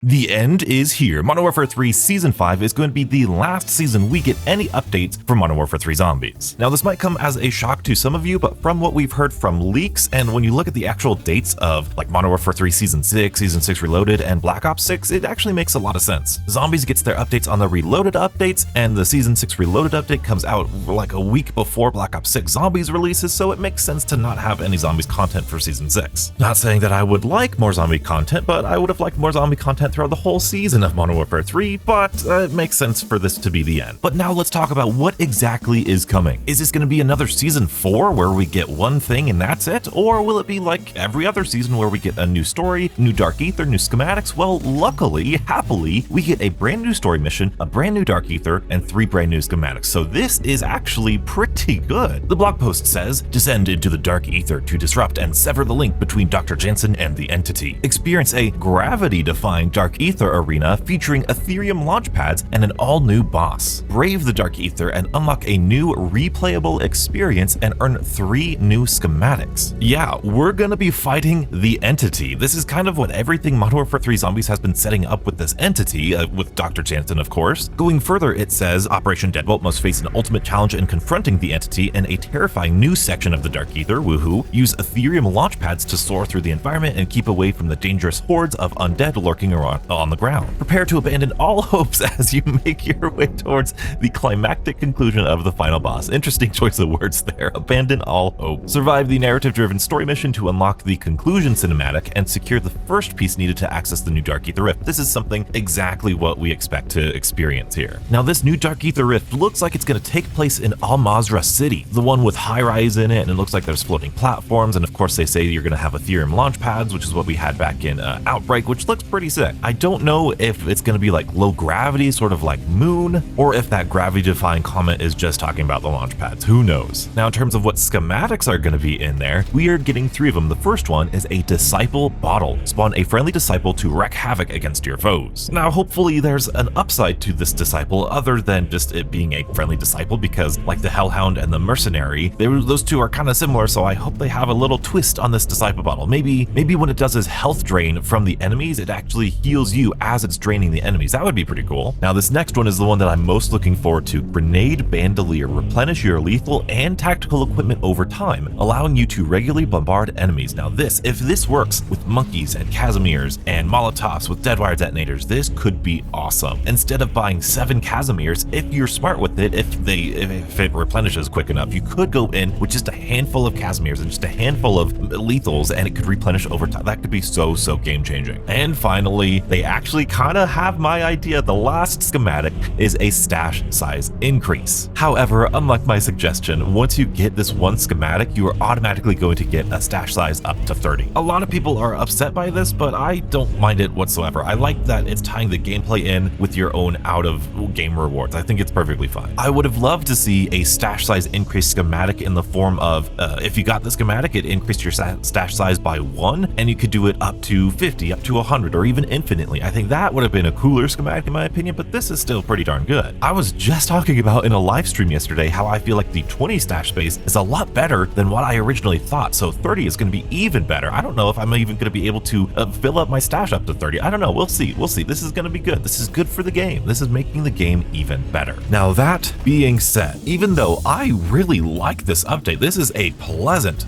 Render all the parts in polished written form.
The end is here. Modern Warfare 3 Season 5 is going to be the last season we get any updates for Modern Warfare 3 Zombies. Now, this might come as a shock to some of you, but from what we've heard from leaks, and when you look at the actual dates of like Modern Warfare 3 Season 6, Season 6 Reloaded, and Black Ops 6, it actually makes a lot of sense. Zombies gets their updates on the Reloaded updates, and the Season 6 Reloaded update comes out like a week before Black Ops 6 Zombies releases, so it makes sense to not have any Zombies content for Season 6. Not saying that I would like more zombie content, but I would have liked more zombie content throughout the whole season of Modern Warfare 3, but it makes sense for this to be the end. But now let's talk about what exactly is coming. Is this going to be another Season 4 where we get one thing and that's it? Or will it be like every other season where we get a new story, new Dark Aether, new schematics? Well, luckily, happily, we get a brand new story mission, a brand new Dark Aether, and 3 brand new schematics. So this is actually pretty good. The blog post says, descend into the Dark Aether to disrupt and sever the link between Dr. Jansen and the entity. Experience a gravity-defying Dark Aether arena featuring Ethereum launchpads and an all-new boss. Brave the Dark Aether and unlock a new replayable experience and earn 3 new schematics. Yeah, we're gonna be fighting the entity. This is kind of what everything Modern Warfare 3 Zombies has been setting up with this entity, with Dr. Jansen, of course. Going further, it says Operation Deadbolt must face an ultimate challenge in confronting the entity in a terrifying new section of the Dark Aether. Woohoo! Use Ethereum launchpads to soar through the environment and keep away from the dangerous hordes of undead lurking around on the ground. Prepare to abandon all hopes as you make your way towards the climactic conclusion of the final boss. Interesting choice of words there. Abandon all hope. Survive the narrative-driven story mission to unlock the conclusion cinematic and secure the first piece needed to access the new Dark Aether Rift. This is something exactly what we expect to experience here. Now, this new Dark Aether Rift looks like it's going to take place in Al Mazrah City, the one with high-rise in it, and it looks like there's floating platforms, and of course they say you're going to have Ethereum launch pads, which is what we had back in Outbreak, which looks pretty sick. I don't know if it's going to be like low gravity, sort of like Moon, or if that gravity-defying comment is just talking about the launch pads. Who knows? Now, in terms of what schematics are going to be in there, we are getting 3 of them. The first one is a Disciple Bottle. Spawn a friendly Disciple to wreak havoc against your foes. Now, hopefully there's an upside to this Disciple other than just it being a friendly Disciple, because like the Hellhound and the Mercenary, those 2 are kind of similar, so I hope they have a little twist on this Disciple Bottle. Maybe when it does his health drain from the enemies, it actually heals you as it's draining the enemies. That would be pretty cool. Now, this next one is the one that I'm most looking forward to. Grenade Bandolier. Replenish your lethal and tactical equipment over time, allowing you to regularly bombard enemies. Now if this works with monkeys and Casimirs and Molotovs with deadwire detonators, this could be awesome. Instead of buying 7 Casimirs, if you're smart with it, if it replenishes quick enough, you could go in with just a handful of Casimirs and just a handful of lethals, and it could replenish over time. That could be so game changing. And finally, they actually kind of have my idea. The last schematic is a stash size increase. However, unlike my suggestion, once you get this one schematic, you are automatically going to get a stash size up to 30. A lot of people are upset by this, but I don't mind it whatsoever. I like that it's tying the gameplay in with your own out-of-game rewards. I think it's perfectly fine. I would have loved to see a stash size increase schematic in the form of, if you got the schematic, it increased your stash size by 1, and you could do it up to 50, up to 100, or even infinitely. I think that would have been a cooler schematic in my opinion, but this is still pretty darn good. I was just talking about in a live stream yesterday how I feel like the 20 stash space is a lot better than what I originally thought, so 30 is going to be even better. I don't know if I'm even going to be able to fill up my stash up to 30. I don't know. We'll see. This is going to be good. This is good for the game. This is making the game even better. Now, that being said, even though I really like this update, this is a pleasant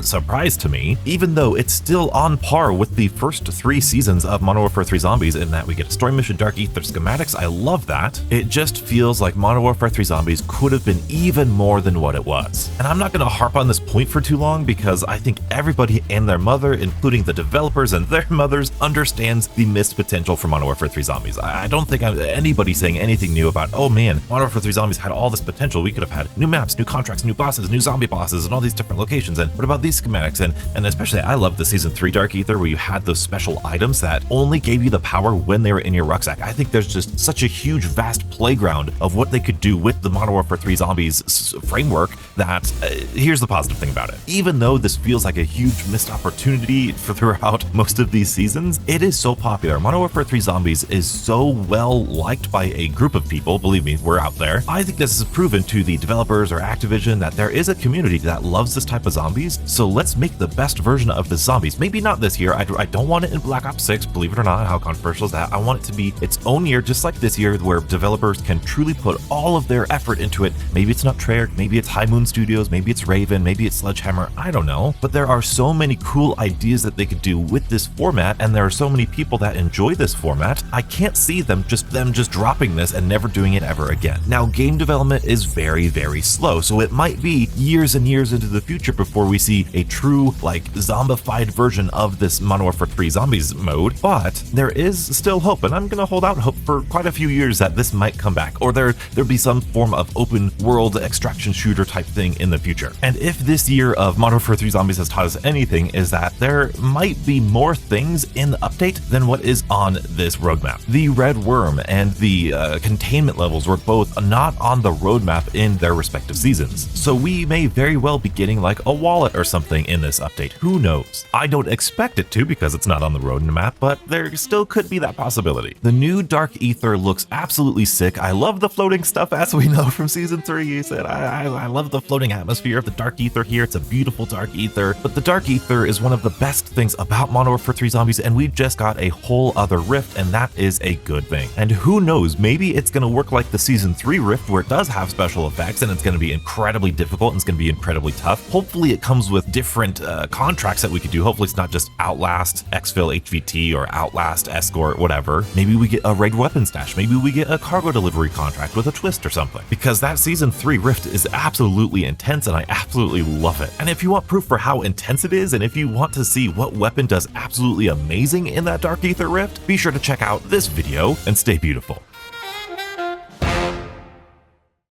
surprise to me, even though it's still on par with the first 3 seasons of Modern Warfare 3 Zombies in that we get a story mission, Dark Aether schematics. I love that. It just feels like Modern Warfare 3 Zombies could have been even more than what it was. And I'm not going to harp on this point for too long, because I think everybody and their mother, including the developers and their mothers, understands the missed potential for Modern Warfare 3 Zombies. I don't think anybody's saying anything new about, oh man, Modern Warfare 3 Zombies had all this potential. We could have had new maps, new contracts, new bosses, new zombie bosses, and all these different locations. And what about these schematics? And especially, I love the Season 3 Dark Aether where you had those special items that only gave you the power when they were in your rucksack. I think there's just such a huge, vast playground of what they could do with the Modern Warfare 3 Zombies framework that here's the positive thing about it. Even though this feels like a huge missed opportunity throughout most of these seasons, it is so popular. Modern Warfare 3 Zombies is so well liked by a group of people. Believe me, we're out there. I think this is proven to the developers or Activision that there is a community that loves this type of zombies, so let's make the best version of the zombies. Maybe not this year. I don't want it in Black Ops 6, believe it or not. BlizzCon, how controversial is that? I want it to be its own year, just like this year, where developers can truly put all of their effort into it. Maybe it's not Treyarch, maybe it's High Moon Studios, maybe it's Raven, maybe it's Sledgehammer, I don't know. But there are so many cool ideas that they could do with this format, and there are so many people that enjoy this format. I can't see them just dropping this and never doing it ever again. Now, game development is very, very slow, so it might be years and years into the future before we see a true, like, zombified version of this Modern Warfare 3 Zombies mode, but there is still hope, and I'm gonna hold out hope for quite a few years that this might come back, or there'll be some form of open world extraction shooter type thing in the future. And if this year of Modern Warfare 3 Zombies has taught us anything, is that there might be more things in the update than what is on this roadmap. The Red Worm and the containment levels were both not on the roadmap in their respective seasons, so we may very well be getting like a wallet or something in this update. Who knows? I don't expect it to because it's not on the roadmap, but there still could be that possibility. The new Dark Aether looks absolutely sick. I love the floating stuff, as we know from Season 3. You said I love the floating atmosphere of the Dark Aether here. It's a beautiful Dark Aether, but the Dark Aether is one of the best things about Modern Warfare 3 Zombies, and we just got a whole other rift, and that is a good thing. And who knows, maybe it's going to work like the Season 3 rift, where it does have special effects, and it's going to be incredibly difficult, and it's going to be incredibly tough. Hopefully it comes with different contracts that we could do. Hopefully it's not just Outlast, Exfil HVT, or Outlast Escort, whatever. Maybe we get a raid weapon stash. Maybe we get a cargo delivery contract with a twist or something. Because that Season 3 rift is absolutely intense, and I absolutely love it. And if you want proof for how intense it is, and if you want to see what weapon does absolutely amazing in that Dark Aether rift, be sure to check out this video and stay beautiful.